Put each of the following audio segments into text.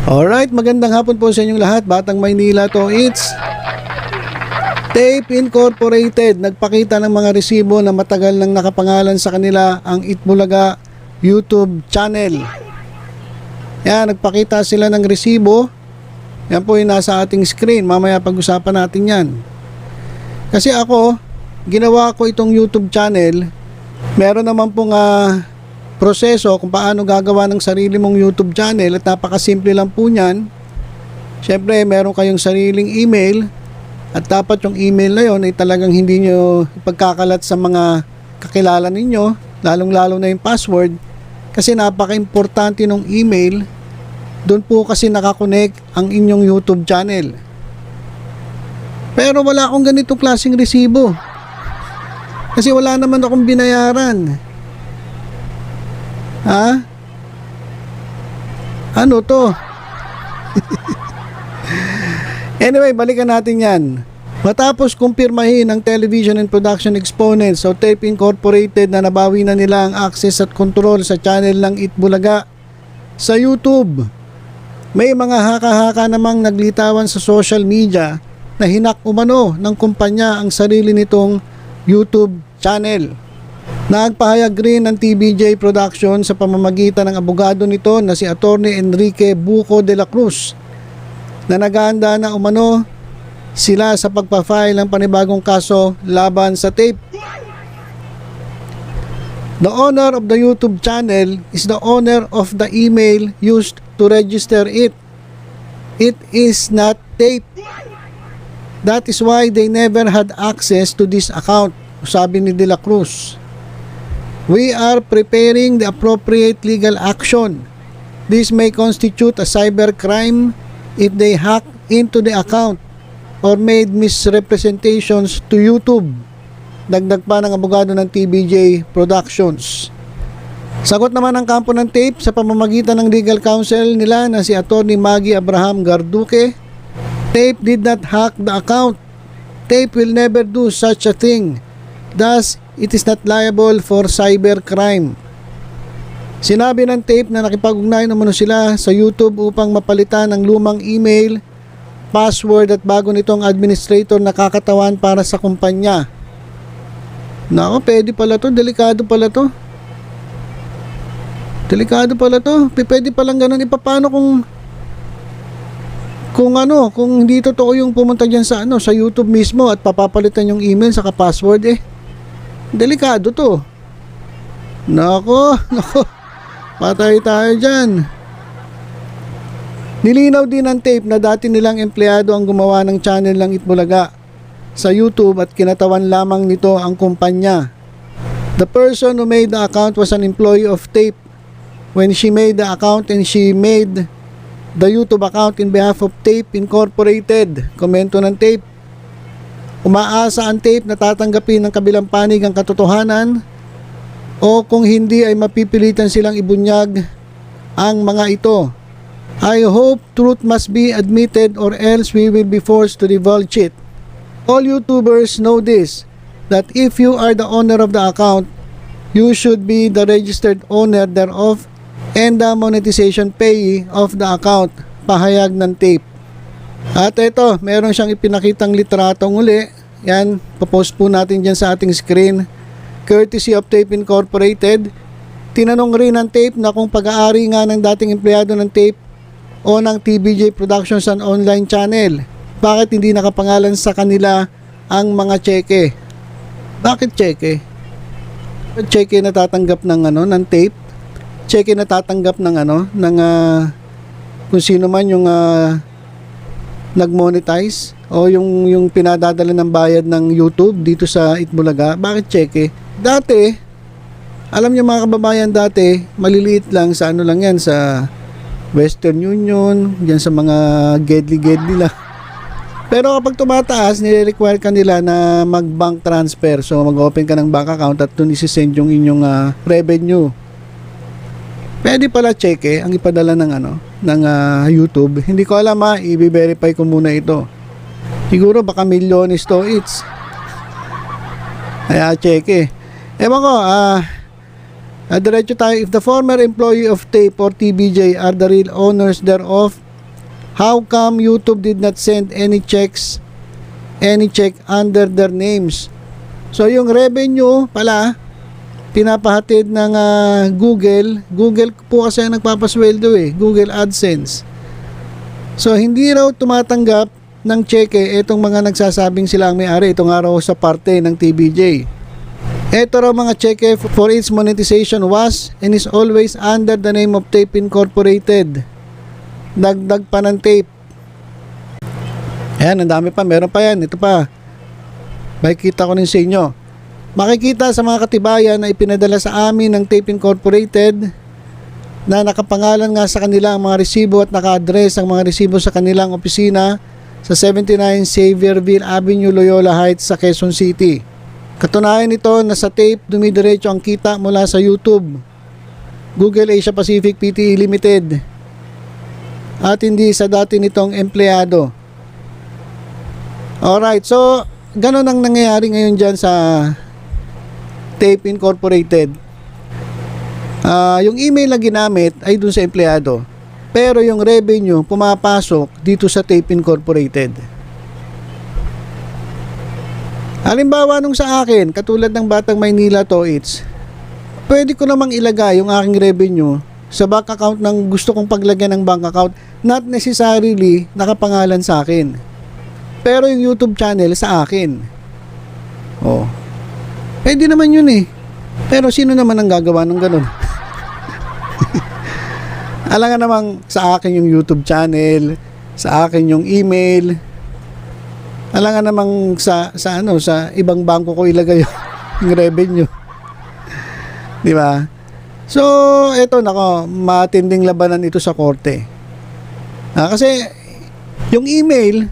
Alright, magandang hapon po sa inyong lahat. Batang Maynila to, it's Tape Incorporated. Nagpakita ng mga resibo na matagal nang nakapangalan sa kanila ang Itbulaga YouTube channel. Yan, nagpakita sila ng resibo. Yan po yung nasa ating screen. Mamaya pag-usapan natin yan. Kasi ako, ginawa ko itong YouTube channel. Meron naman pong proseso kung paano gagawa ng sarili mong YouTube channel at napakasimple lang po niyan. Siyempre, meron kayong sariling email at dapat yung email na yon ay talagang hindi nyo ipagkakalat sa mga kakilala ninyo, lalong-lalo na yung password, kasi napaka-importante ng email. Doon po kasi nakakonect ang inyong YouTube channel. Pero wala akong ganitong klaseng resibo kasi wala naman akong binayaran. Ha? Ano to? Anyway, balikan natin yan. Matapos kumpirmahin ng Television and Production Exponents o Tape Incorporated na nabawi na nila ang access at control sa channel ng Itbulaga sa YouTube, may mga haka-haka namang naglitawan sa social media na hinak umano ng kumpanya ang sarili nitong YouTube channel. Nagpahayag rin ng TVJ Production sa pamamagitan ng abogado nito na si Attorney Enrique Buco de la Cruz na naghahanda na umano sila sa pagpa-file ng panibagong kaso laban sa Tape. The owner of the YouTube channel is the owner of the email used to register it. It is not Tape. That is why they never had access to this account, sabi ni de la Cruz. We are preparing the appropriate legal action. This may constitute a cybercrime if they hack into the account or made misrepresentations to YouTube. Dagdag pa ng abogado ng TVJ Productions. Sagot naman ng kampo ng Tape sa pamamagitan ng legal counsel nila na si Attorney Maggie Abraham Garduque. Tape did not hack the account. Tape will never do such a thing. Thus, it is not liable for cybercrime. Sinabi ng Tape na nakipag-ugnayan naman sila sa YouTube upang mapalitan ang lumang email, password at bago nitong administrator na kakatawan para sa kumpanya. Nako, pwede pala to, delikado pala to. Delikado pala to. Pwede palang ganun. Paano kung hindi totoo yung pumunta diyan sa sa YouTube mismo at papapalitan yung email saka password delikado to. Nako. Patay tayo dyan. Nilinaw din ng Tape na dati nilang empleyado ang gumawa ng channel ng Itbulaga sa YouTube at kinatawan lamang nito ang kumpanya. The person who made the account was an employee of Tape. When she made the account and she made the YouTube account in behalf of Tape Incorporated. Komento ng Tape. Umaasa ang Tape na tatanggapin ng kabilang panig ang katotohanan o kung hindi ay mapipilitan silang ibunyag ang mga ito. I hope truth must be admitted or else we will be forced to divulge it. All YouTubers know this, that if you are the owner of the account, you should be the registered owner thereof and the monetization payee of the account. Pahayag ng Tape. At ito, meron siyang ipinakitang litratong uli. Yan, popost po natin dyan sa ating screen. Courtesy of Tape Incorporated. Tinanong rin ng Tape na kung pag-aari nga ng dating empleyado ng Tape o ng TVJ Productions and online channel, bakit hindi nakapangalan sa kanila ang mga cheque? Bakit cheque? Cheque na tatanggap ng ng Tape? Cheque na tatanggap ng kung sino man yung nag-monetize o yung pinadadala ng bayad ng YouTube dito sa Itbulaga. Bakit cheque? Dati, alam niyo mga kababayan, dati maliliit lang sa lang yan, sa Western Union, yan sa mga gedli lang. Pero kapag tumataas, nire-require ka nila na mag-bank transfer. So mag-open ka ng bank account at doon isi-send yung inyong revenue. Pwede pala cheque ang ipadala ng YouTube. Hindi ko alam i-verify ko muna ito. Siguro baka milyones to each. Kaya cheque. Ewan ko, diretso tayo. If the former employee of Tape or TVJ are the real owners thereof, How come YouTube did not send any check under their names? So yung revenue pala pinapahatid ng Google po kasi ang nagpapasweldo Google AdSense. So hindi raw tumatanggap ng cheque itong mga nagsasabing sila ang may-ari. Ito nga raw sa parte ng TVJ. Ito raw mga cheque for its monetization was and is always under the name of Tape Incorporated. Dagdag pa ng tape. Ayan, ang dami pa. Meron pa yan. Ito pa. Makikita ko rin sa inyo. Makikita sa mga katibayan na ipinadala sa amin ng Tape Incorporated na nakapangalan nga sa kanila ang mga resibo at naka-address ang mga resibo sa kanilang opisina sa 79 Xavierville Avenue, Loyola Heights sa Quezon City. Katunayan nito na sa tape dumidiretso ang kita mula sa YouTube, Google Asia Pacific Pte. Limited at hindi sa dati nitong empleyado. Alright, so ganun ang nangyayari ngayon dyan sa Tape Incorporated. Yung email na ginamit ay dun sa empleyado, pero yung revenue pumapasok dito sa Tape Incorporated. Halimbawa nung sa akin, katulad ng Batang Maynila Toits, pwede ko namang ilagay yung aking revenue sa bank account ng gusto kong paglagyan ng bank account, not necessarily nakapangalan sa akin. Pero yung YouTube channel sa akin. Oh. Pwede naman yun Pero sino naman ang gagawa ng ganun? Alangan namang sa akin yung YouTube channel, sa akin yung email. Alangan namang sa ibang bangko ko ilagay yung revenue. Di ba? So, eto nako, matinding labanan ito sa korte. Kasi yung email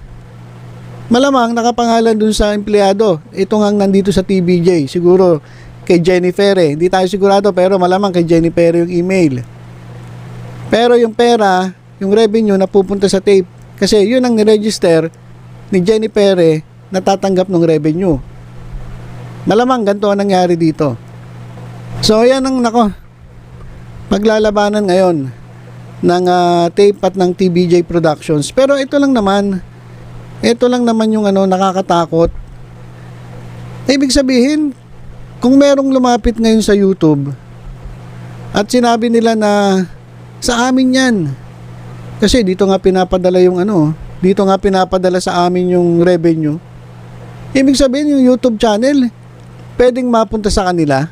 malamang nakapangalan dun sa empleyado. Ito nga nandito sa TVJ, siguro kay Jennifer Hindi tayo sigurado pero malamang kay Jennifer yung email. Pero yung pera, yung revenue napupunta sa tape kasi yun ang niregister ni Jennifer natatanggap ng revenue. Malamang ganito ang nangyari dito. So yan ang paglalabanan ngayon ng tape at ng TVJ Productions. Pero ito lang naman yung nakakatakot. Ibig sabihin, kung merong lumapit ngayon sa YouTube at sinabi nila na sa amin yan, kasi dito nga pinapadala sa amin yung revenue. Ibig sabihin yung YouTube channel pwedeng mapunta sa kanila.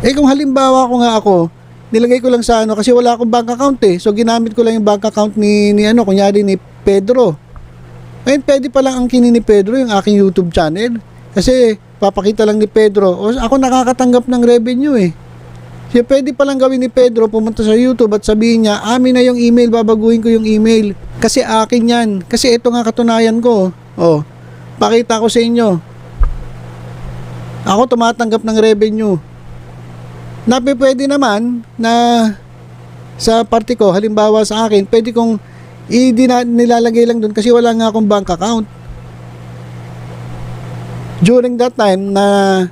Kung halimbawa ako nilagay ko lang sa kasi wala akong bank account so ginamit ko lang yung bank account ni kunyari ni Pedro. Ngayon pwede pa lang ang ni Pedro yung aking YouTube channel kasi papakita lang ni Pedro ako nakakatanggap ng revenue So, pwede palang gawin ni Pedro pumunta sa YouTube at sabihin niya, amin na yung email, babaguhin ko yung email. Kasi akin yan. Kasi ito nga katunayan ko. Pakita ko sa inyo. Ako tumatanggap ng revenue. Pwede naman na sa parte ko, halimbawa sa akin, pwede kong nilalagay lang dun kasi wala nga akong bank account. During that time na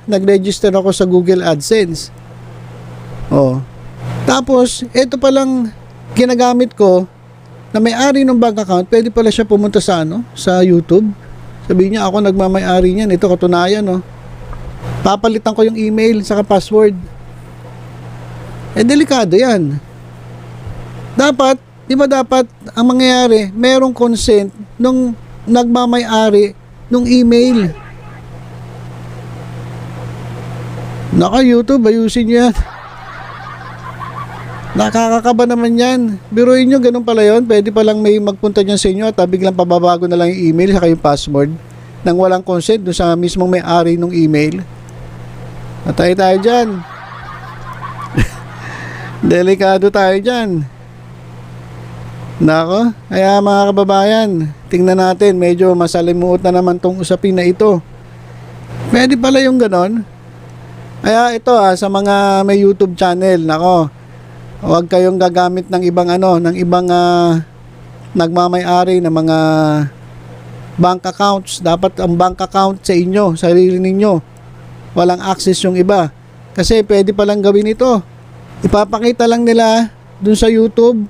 nag-register ako sa Google AdSense. Tapos, ito palang ginagamit ko na may-ari ng bank account, pwede pala siya pumunta sa sa YouTube. Sabihin niya, ako nagmamay-ari niyan. Ito katunayan, Papalitan ko yung email saka password. Delikado yan. Dapat, di ba dapat ang mangyayari, merong consent nung nagmamay-ari nung email. YouTube, ayusin niyo yan. Nakakakaba naman yan. Biruin nyo, ganun pala yun. Pwede palang may magpunta dyan sa inyo at biglang pababago na lang yung email saka yung password nang walang consent doon sa mismong may-ari ng email. Atay tayo dyan. Delikado tayo dyan. Kaya mga kababayan, tingnan natin, medyo masalimuot na naman tong usapin na ito. Pwede pala yung ganon. Kaya ito sa mga may YouTube channel, huwag kayong gagamit ng ibang nagmamay-ari ng mga bank accounts. Dapat ang bank account sa inyo, sarili ninyo. Walang access yung iba. Kasi pwede palang gawin ito. Ipapakita lang nila dun sa YouTube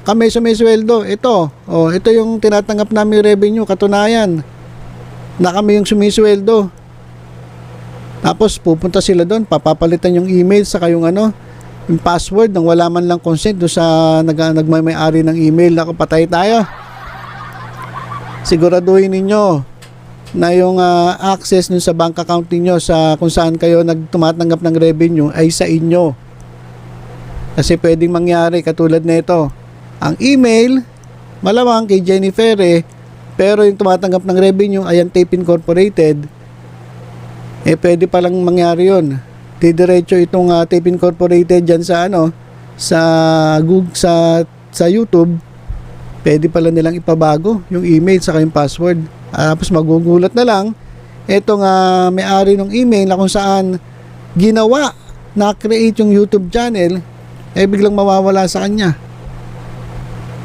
kami sumisweldo. Ito, ito yung tinatanggap namin revenue, katunayan na kami yung sumisweldo. Tapos pupunta sila doon, papapalitan yung email saka yung yung password nang wala man lang consent do sa nagmay-ari ng email. Ako, patay tayo. Siguraduhin ninyo na yung access nun sa bank account niyo sa kung saan kayo tumatanggap ng revenue ay sa inyo. Kasi pwedeng mangyari katulad nito. Ang email malamang kay Jennifer pero yung tumatanggap ng revenue ay ang Tape Incorporated. Pwede palang mangyari yun. Didiretso itong Tape Incorporated dyan sa sa Google, sa YouTube. Pwede pala nilang ipabago yung email saka yung password. Tapos magugulat na lang itong may-ari ng email na kung saan ginawa na create yung YouTube channel biglang mawawala sa kanya.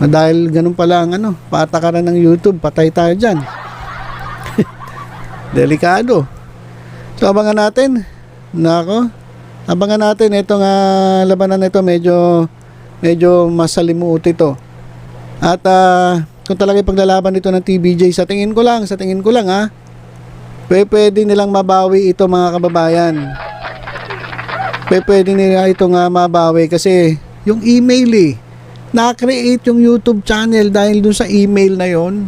Dahil ganun pala ang patakaran ng YouTube, patay tayo dyan. Delikado. So abangan natin. Abangan natin itong labanan nito, medyo masalimuot ito. At kung talaga paglalaban nito ng TVJ, sa tingin ko lang pwede nilang mabawi ito, mga kababayan. Pwede nila itong mabawi kasi yung email na-create yung YouTube channel dahil dun sa email na yon.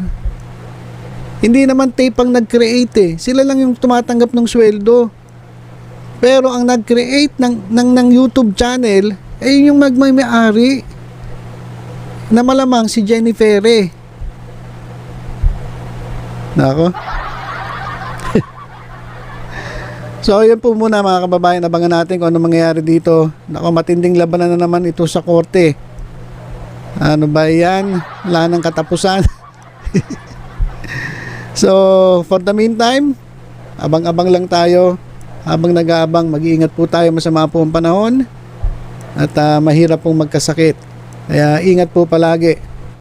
Hindi naman Tape ang nag-create sila lang yung tumatanggap ng sweldo. Pero ang nag-create ng YouTube channel ay yung may-ari na malamang si Jennifer. Nako. So yun po muna, mga kababayan, abangan natin kung ano mangyayari dito. Nako, matinding labanan na naman ito sa korte. Ano ba yan? Wala nang katapusan. So for the meantime, abang-abang lang tayo. Habang nag-aabang, mag-iingat po tayo, masama po ang panahon at mahirap pong magkasakit. Kaya ingat po palagi.